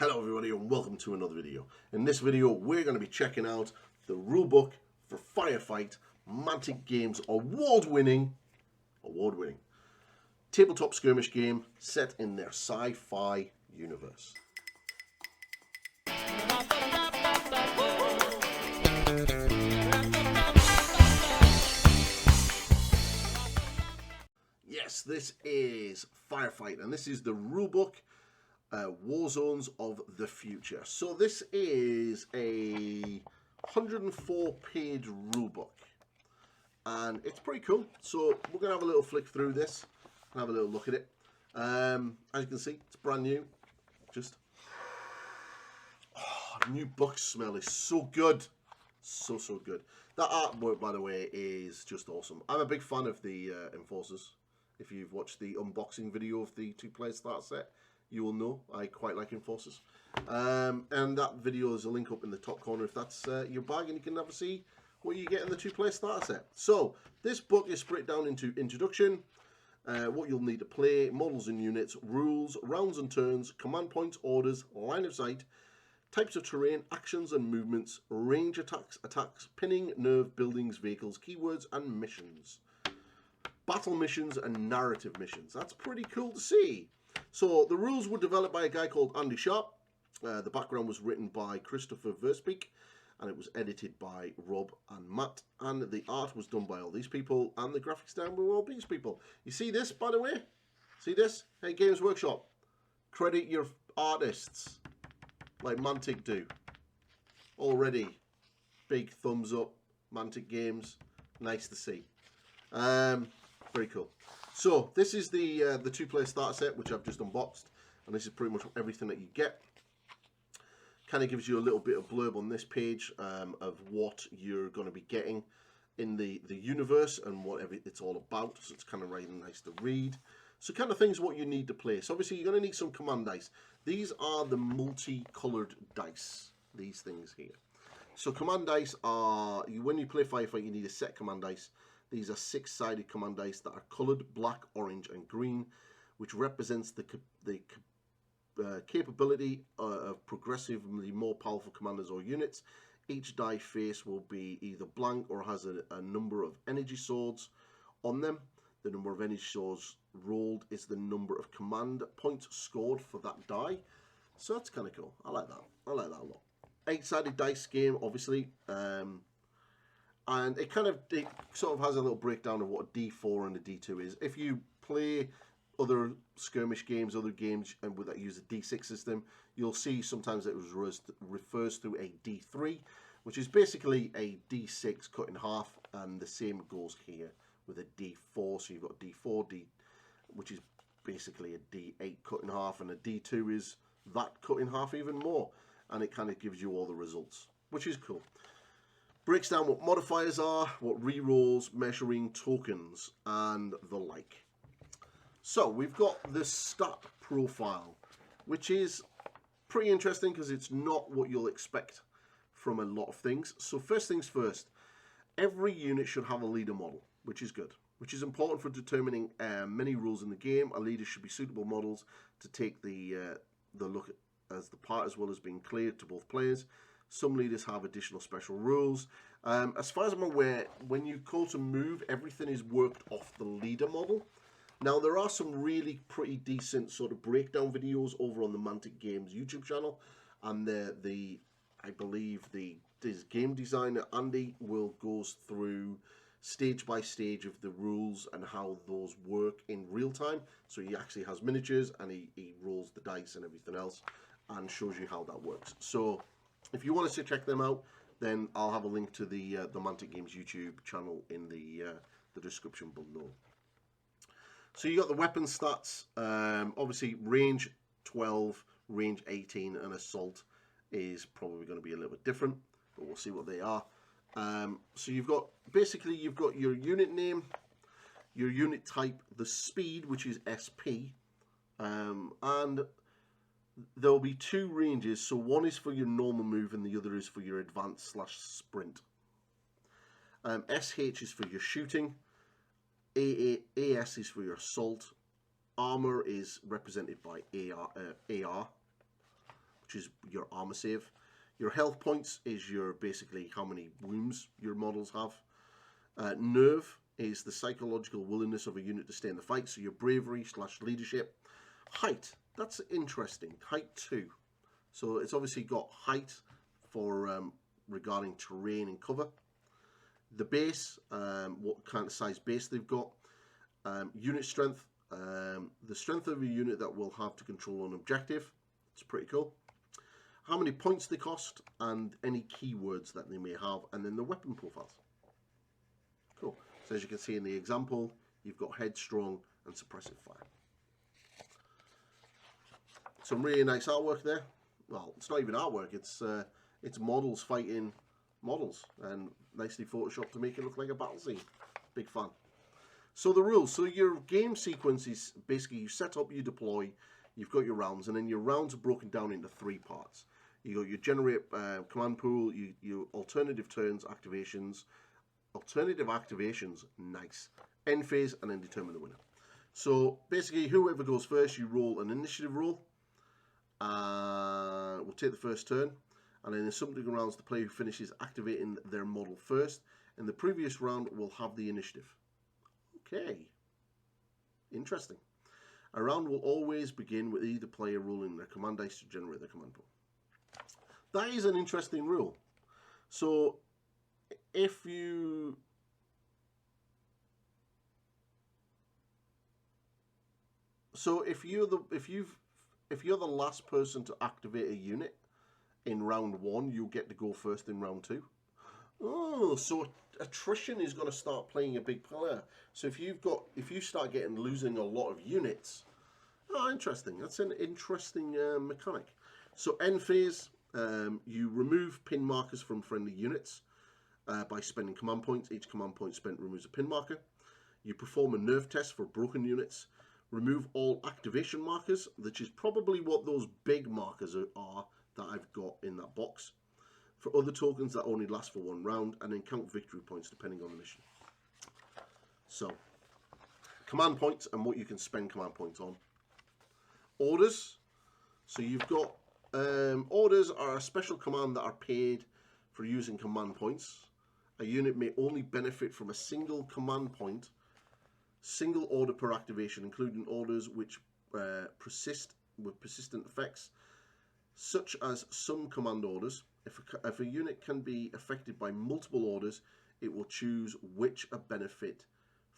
Hello everybody and welcome to another video. In this video we're going to be checking out the rulebook for Firefight, Mantic Games award-winning tabletop skirmish game set in their sci-fi universe. Yes, this is Firefight and this is the rulebook War Zones of the Future. So this is a 104-page rulebook and it's pretty cool. So we're going to have a little flick through this and have a little look at it. As you can see, it's brand new. Just new book smell is so good. So good. That artwork, by the way, is just awesome. I'm a big fan of the Enforcers. If you've watched the unboxing video of the two-player starter set, you will know I quite like Enforcers. And that video is a link up in the top corner if that's your bag, and you can never see what you get in the two-player starter set. So this book is split down into introduction, what you'll need to play, models and units, rules, rounds and turns, command points, orders, line of sight, types of terrain, actions and movements, range attacks, pinning, nerve, buildings, vehicles, keywords and missions. Battle missions and narrative missions. That's pretty cool to see. So the rules were developed by a guy called Andy Sharp. The background was written by Christopher Verspeak, and it was edited by Rob and Matt. And the art was done by all these people, and the graphics down by all these people. You see this, by the way? See this? Hey, Games Workshop, credit your artists like Mantic do. Already, big thumbs up, Mantic Games. Nice to see. Very cool. So this is the two-player starter set, which I've just unboxed, and this is pretty much everything that you get. Kind of gives you a little bit of blurb on this page of what you're going to be getting in the universe and what it's all about. So it's kind of really nice to read. So kind of things what you need to play. So obviously you're going to need some command dice. These are the multi-coloured dice. These things here. So command dice are, when you play Firefight, you need a set command dice. These are six-sided command dice that are coloured black, orange and green, which represents the capability of progressively more powerful commanders or units. Each die face will be either blank or has a number of energy swords on them. The number of energy swords rolled is the number of command points scored for that die. So that's kind of cool. I like that. I like that a lot. 8-sided dice game, obviously. And it sort of has a little breakdown of what a D4 and a D2 is. If you play other skirmish games, other games and that use a D6 system, you'll see sometimes it refers to a D3, which is basically a D6 cut in half, and the same goes here with a D4. So you've got D4, which is basically a D8 cut in half, and a D2 is that cut in half even more, and it kind of gives you all the results, which is cool. Breaks down what modifiers are, what rerolls, measuring, tokens, and the like. So we've got the stat profile, which is pretty interesting because it's not what you'll expect from a lot of things. So first things first, every unit should have a leader model, which is good, which is important for determining many rules in the game. A leader should be suitable models to take the look at as the part, as well as being clear to both players. Some leaders have additional special rules. As far as I'm aware, when you go to move, everything is worked off the leader model. Now, there are some really pretty decent sort of breakdown videos over on the Mantic Games YouTube channel. And I believe this game designer, Andy, goes through stage by stage of the rules and how those work in real time. So he actually has miniatures and he rolls the dice and everything else and shows you how that works. So if you want us to check them out, then I'll have a link to the Mantic Games YouTube channel in the description below. So you got the weapon stats. Obviously, range 12, range 18, and assault is probably going to be a little bit different, but we'll see what they are. So you've got your unit name, your unit type, the speed, which is SP, and there will be two ranges, so one is for your normal move and the other is for your advanced / sprint. SH is for your shooting, AS is for your assault, armor is represented by AR, which is your armor save. Your health points is your basically how many wounds your models have. Nerve is the psychological willingness of a unit to stay in the fight, so your bravery / leadership. Height, that's interesting. Height 2. So it's obviously got height for regarding terrain and cover. The base, what kind of size base they've got. Unit strength, the strength of a unit that will have to control an objective. It's pretty cool. How many points they cost, and any keywords that they may have, and then the weapon profiles. Cool. So as you can see in the example, you've got headstrong and suppressive fire. Some really nice artwork there. Well, it's not even artwork, it's models fighting models, and nicely photoshopped to make it look like a battle scene. Big fan. So the rules. So your game sequence is basically you set up, you deploy, you've got your rounds, and then your rounds are broken down into 3 parts. You got your generate command pool, your alternative turns, activations. Alternative activations, nice. End phase, and then determine the winner. So basically, whoever goes first, you roll an initiative roll. We'll take the first turn, and then in subsequent rounds, the player who finishes activating their model first in the previous round will have the initiative. Okay, interesting. A round will always begin with either player rolling their command dice to generate their command pool. That is an interesting rule. So if you're the last person to activate a unit in round 1, you get to go first in round 2. Oh, so attrition is going to start playing a big player. So if you start losing a lot of units, oh, interesting. That's an interesting mechanic. So end phase, you remove pin markers from friendly units by spending command points. Each command point spent removes a pin marker. You perform a nerve test for broken units. Remove all activation markers, which is probably what those big markers are that I've got in that box. For other tokens that only last for 1 round, and then count victory points depending on the mission. So, command points and what you can spend command points on. Orders. So you've got orders are a special command that are paid for using command points. A unit may only benefit from a single command point, single order per activation, including orders which persist with persistent effects, such as some command orders. If a unit can be affected by multiple orders, it will choose which a benefit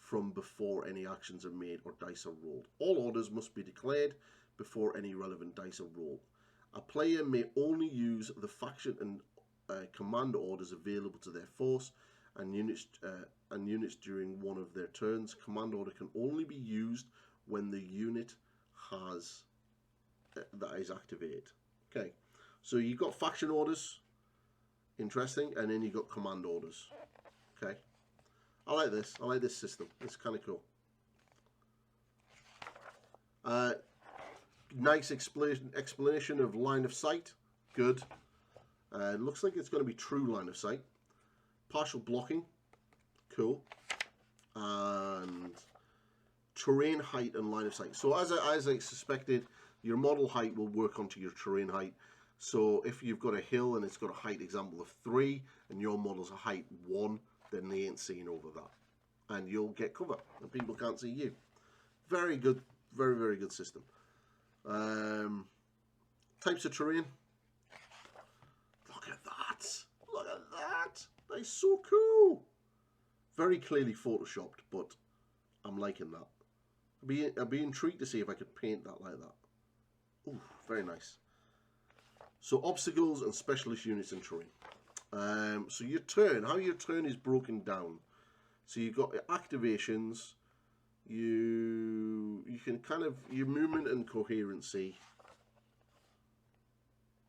from before any actions are made or dice are rolled. All orders must be declared before any relevant dice are rolled. A player may only use the faction and command orders available to their force and units during one of their turns. Command order can only be used when the unit has that is activated. Okay, so you've got faction orders, interesting, and then you've got command orders. Okay, I like this. I like this system. It's kind of cool. Nice explanation of line of sight. Good. Looks like it's going to be true line of sight. Partial blocking. Cool. And terrain height and line of sight. So as I suspected, your model height will work onto your terrain height. So if you've got a hill and it's got a height example of 3 and your model's a height 1, then they ain't seeing over that. And you'll get cover and people can't see you. Very good. Very, very good system. Types of terrain. Look at that. Look at that. That's so cool. Very clearly photoshopped, but I'm liking that. I'd be intrigued to see if I could paint that like that. Ooh, very nice. So obstacles and specialist units and terrain. So your turn, how your turn is broken down. So you've got activations. You can kind of your movement and coherency.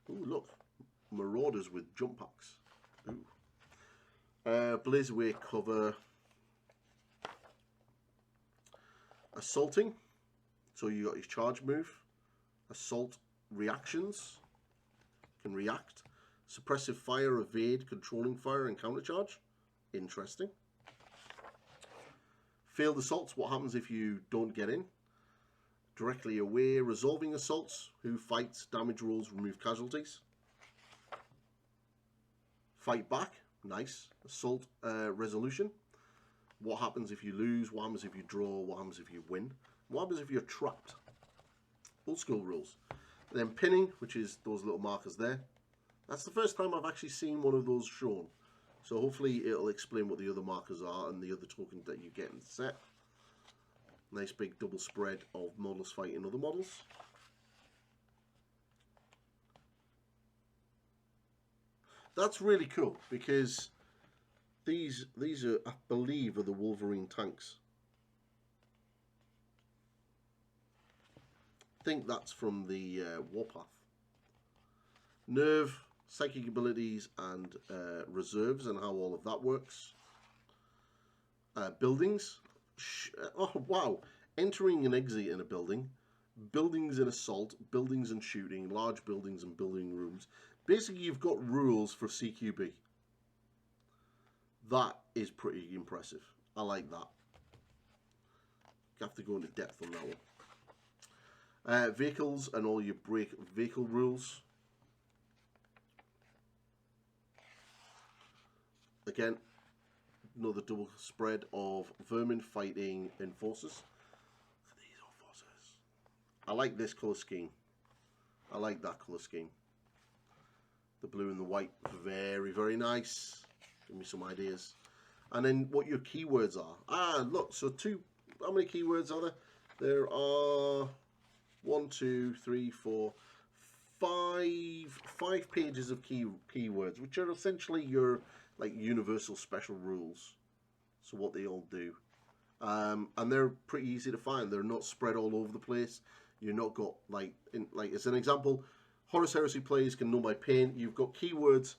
Ooh, look, marauders with jump packs. Ooh. Blaze away cover. Assaulting. So you got your charge move. Assault reactions. Can react. Suppressive fire, evade, controlling fire, and countercharge. Interesting. Failed assaults. What happens if you don't get in? Directly away, resolving assaults. Who fights, damage rolls, remove casualties. Fight back, nice. Assault resolution. What happens if you lose? What happens if you draw? What happens if you win? What happens if you're trapped? Old school rules. And then pinning, which is those little markers there. That's the first time I've actually seen one of those shown. So hopefully it'll explain what the other markers are and the other tokens that you get in the set. Nice big double spread of models fighting other models. That's really cool because these are, I believe, are the Wolverine tanks. I think that's from the Warpath. Nerve, psychic abilities, and reserves, and how all of that works. Buildings. Oh wow! Entering and exiting a building. Buildings and assault. Buildings and shooting. Large buildings and building rooms. Basically, you've got rules for CQB. That is pretty impressive. I like that. You have to go into depth on that one. Vehicles and all your break vehicle rules. Again, another double spread of vermin fighting enforcers. These enforcers. I like this colour scheme. I like that colour scheme. The blue and the white, very, very nice. Give me some ideas. And then what your keywords are. Ah, look, so how many keywords are there? There are 1, 2, 3, 4, 5 pages of keywords, which are essentially your like universal special rules. So what they all do. And they're pretty easy to find. They're not spread all over the place. You're not got like as an example, Horus Heresy players can know by pain. You've got keywords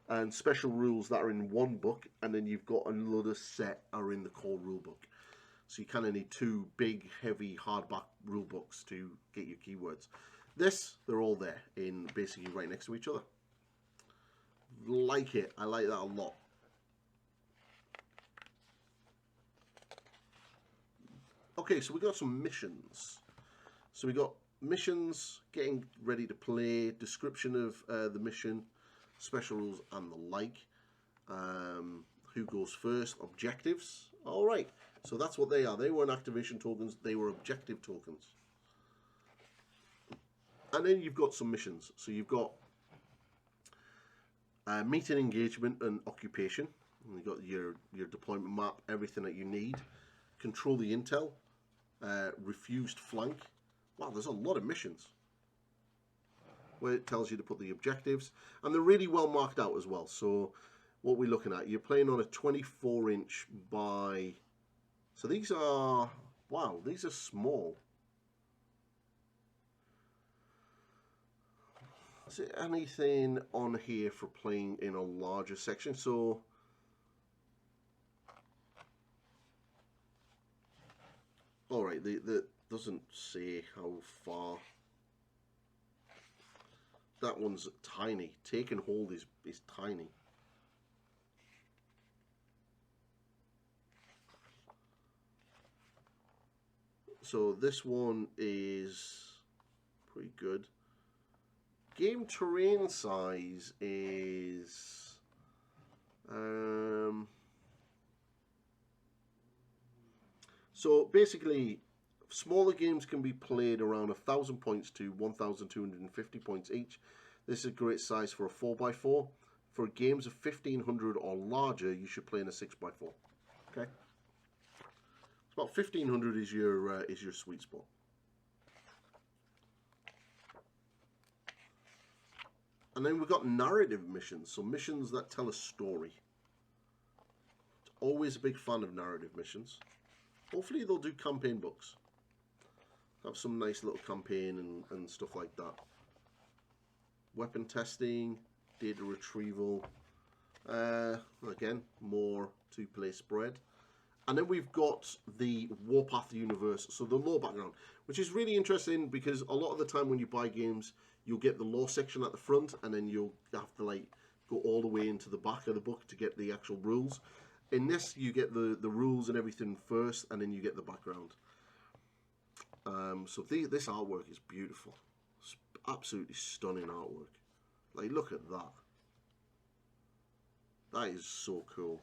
and special rules that are in one book, and then you've got another set are in the core rulebook. So you kind of need 2 big, heavy, hardback rule books to get your keywords. They're all there in basically right next to each other. Like it. I like that a lot. Okay, so we got some missions. So we got missions, getting ready to play, description of the mission, special rules and the like. Who goes first? Objectives. All right. So that's what they are. They weren't activation tokens. They were objective tokens. And then you've got some missions. So you've got meeting, engagement, and occupation. And you've got your deployment map, everything that you need. Control the intel. Refused flank. Wow, there's a lot of missions. Where it tells you to put the objectives. And they're really well marked out as well. So what we're looking at, you're playing on a 24-inch by... So these are... Wow, these are small. Is there anything on here for playing in a larger section? So... Alright, that doesn't say how far. That one's tiny. Take and hold is tiny. So this one is pretty good. Game terrain size is so basically smaller games can be played around 1,000 points to 1,250 points each. This is a great size for a 4x4. For games of 1,500 or larger, you should play in a 6x4. Okay, it's about 1,500 is your sweet spot. And then we've got narrative missions, so missions that tell a story. Always a big fan of narrative missions. Hopefully they'll do campaign books. Have some nice little campaign and stuff like that. Weapon testing, data retrieval. Again, more 2-play spread. And then we've got the Warpath universe, so the lore background, which is really interesting because a lot of the time when you buy games, you'll get the lore section at the front, and then you'll have to like go all the way into the back of the book to get the actual rules. In this, you get the rules and everything first, and then you get the background. So this artwork is beautiful. It's absolutely stunning artwork. Like, look at that. That is so cool.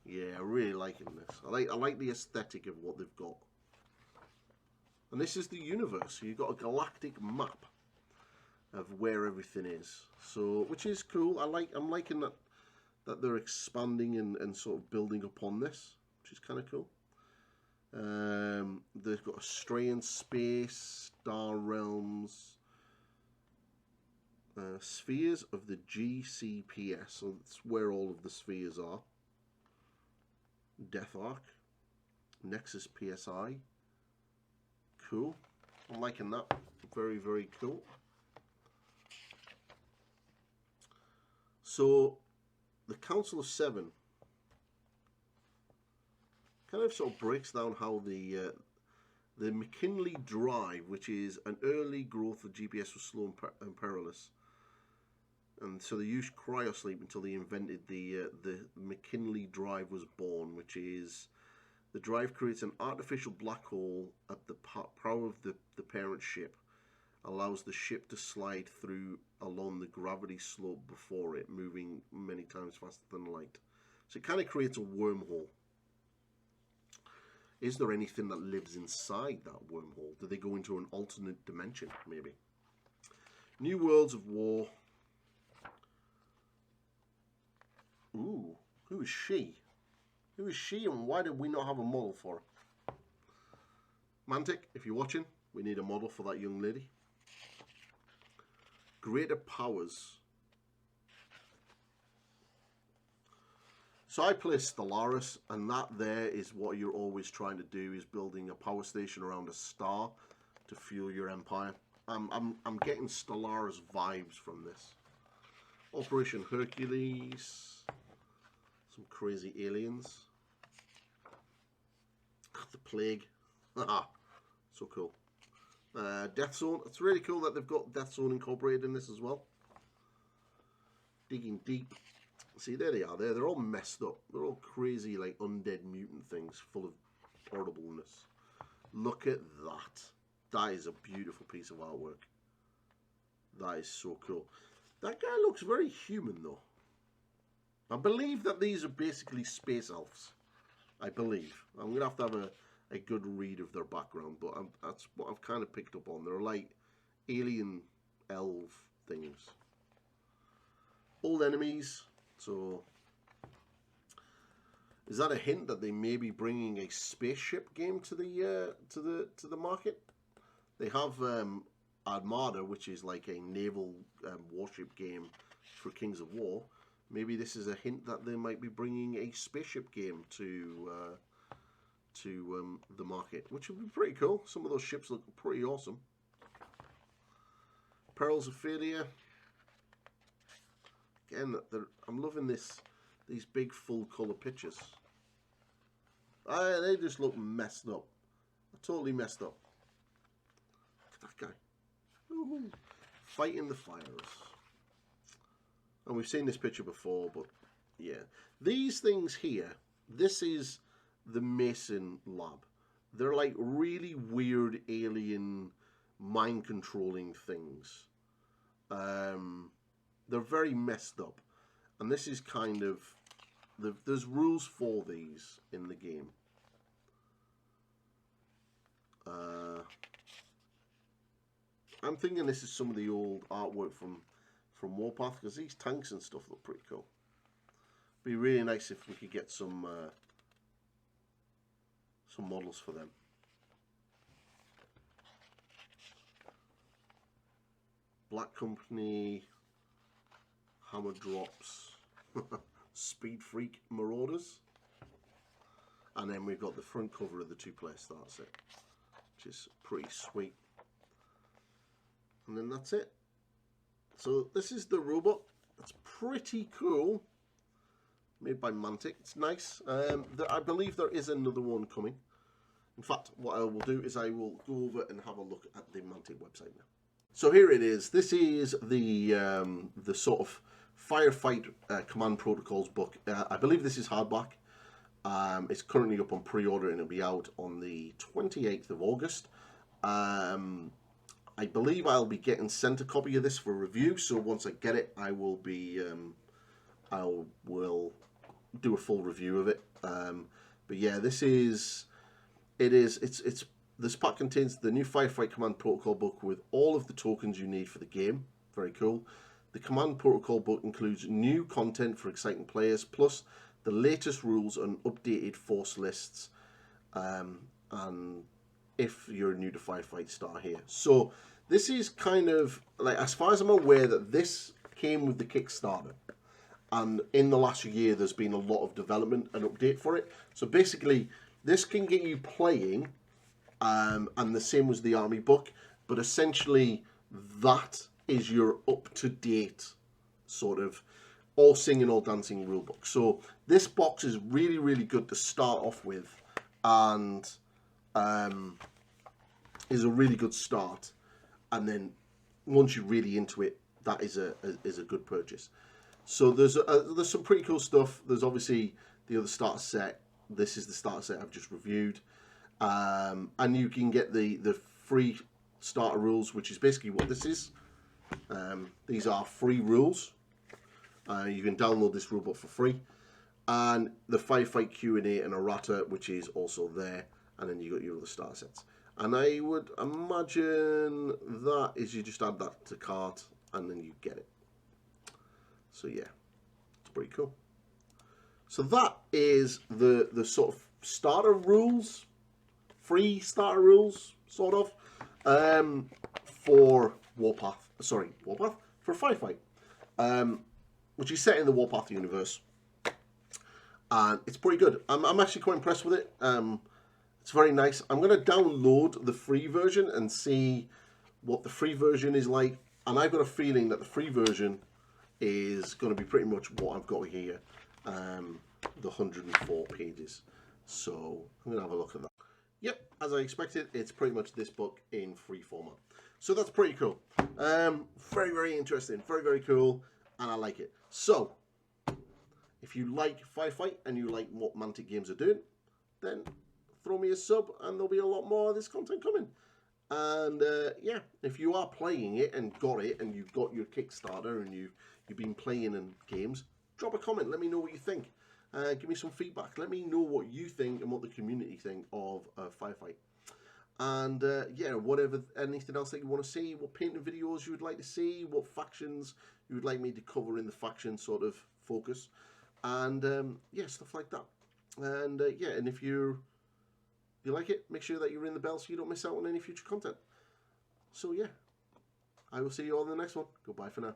Yeah, I'm really liking this. I like the aesthetic of what they've got. And this is the universe. So you've got a galactic map of where everything is. So, which is cool. I'm liking that they're expanding and sort of building upon this, which is kind of cool. They've got Australian space, star realms, spheres of the GCPS. So that's where all of the spheres are. Death Arc, Nexus PSI. Cool. I'm liking that. Very, very cool. So, the Council of Seven kind of sort of breaks down how the McKinley Drive, which is an early growth of GPS, was slow and perilous, and so they used cryosleep until they invented the McKinley Drive was born, which is the drive creates an artificial black hole at the prow of the parent ship, allows the ship to slide through along the gravity slope before it, moving many times faster than light. So it kind of creates a wormhole. Is there anything that lives inside that wormhole? Do they go into an alternate dimension, maybe? New Worlds of War. Ooh, who is she? Who is she, and why did we not have a model for her? Mantic, if you're watching, we need a model for that young lady. Greater powers. So I play Stellaris, and that there is what you're always trying to do, is building a power station around a star to fuel your empire. I'm getting Stellaris vibes from this. Operation Hercules. Some crazy aliens. The Plague. Haha. So cool. Death Zone. It's really cool that they've got Death Zone incorporated in this as well. Digging Deep. See, there they are. They're all messed up. They're all crazy, like undead mutant things full of horribleness. Look at that. That is a beautiful piece of artwork. That is so cool. That guy looks very human, though. I believe that these are basically space elves. I believe. I'm going to have a good read of their background, but that's what I've kind of picked up on. They're like alien elf things. Old enemies. So, is that a hint that they may be bringing a spaceship game to the market? They have Armada, which is like a naval warship game for Kings of War. Maybe this is a hint that they might be bringing a spaceship game to the market, which would be pretty cool. Some of those ships look pretty awesome. Perils of Failure. Again, I'm loving these big full colour pictures. They just look messed up. Totally messed up. Look at that guy. Ooh. Fighting the fires. And we've seen this picture before, but yeah. These things here, this is the Mason lab. They're like really weird alien mind controlling things. They're very messed up. And this is kind of, there's rules for these in the game. I'm thinking this is some of the old artwork from Warpath, because these tanks and stuff look pretty cool. Be really nice if we could get some models for them. Black Company, Hammer Drops, Speed Freak Marauders, and then we've got the front cover of the two-player starter set, which is pretty sweet. And then that's it. So this is the robot. It's pretty cool. Made by Mantic. It's nice. I believe there is another one coming. In fact, what I will do is I will go over and have a look at the Mantic website now. So here it is. This is the sort of Firefight command protocols book. I believe this is hardback. It's currently up on pre-order and it'll be out on the 28th of August. I believe I'll be getting sent a copy of this for review, so once I get it, I will be I will do a full review of it. But yeah, this pack contains the new Firefight Command Protocol book with all of the tokens you need for the game. Very cool. The Command Protocol book includes new content for exciting players, plus the latest rules and updated force lists. And if you're new to Firefight, start here. So this is kind of like, as far as I'm aware, that this came with the Kickstarter. And in the last year, there's been a lot of development and update for it. So basically, this can get you playing, and the same was the Army book. But essentially, that is your up-to-date sort of all singing, all dancing rulebook. So this box is really, really good to start off with, and is a really good start. And then once you're really into it, that is a good purchase. So there's some pretty cool stuff. There's obviously the other starter set. This is the starter set I've just reviewed, and you can get the free starter rules, which is basically what this is. These are free rules. You can download this rulebook for free, and the Firefight Q&A and errata, which is also there, and then you got your other starter sets. And I would imagine that is you just add that to cart, and then you get it. So yeah, it's pretty cool. So that is the sort of starter rules, free starter rules, sort of, for Warpath. Sorry, Warpath? For Firefight, which is set in the Warpath universe. And it's pretty good. I'm actually quite impressed with it. It's very nice. I'm going to download the free version and see what the free version is like. And I've got a feeling that the free version is going to be pretty much what I've got here, the 104 pages. So I'm going to have a look at that. Yep, as I expected, it's pretty much this book in free format. So that's pretty cool. Very, very interesting. Very, very cool. And I like it. So if you like Firefight and you like what Mantic Games are doing, then throw me a sub and there'll be a lot more of this content coming. And yeah, if you are playing it and got it and you've got your Kickstarter and you've been playing in games, drop a comment. Let me know what you think. Give me some feedback. Let me know what you think and what the community think of Firefight. And yeah, anything else that you want to see, what painting videos you would like to see, what factions you would like me to cover in the faction sort of focus, and yeah, stuff like that. And yeah, and if you like it, make sure that you ring the bell so you don't miss out on any future content. So yeah, I will see you all in the next one. Goodbye for now.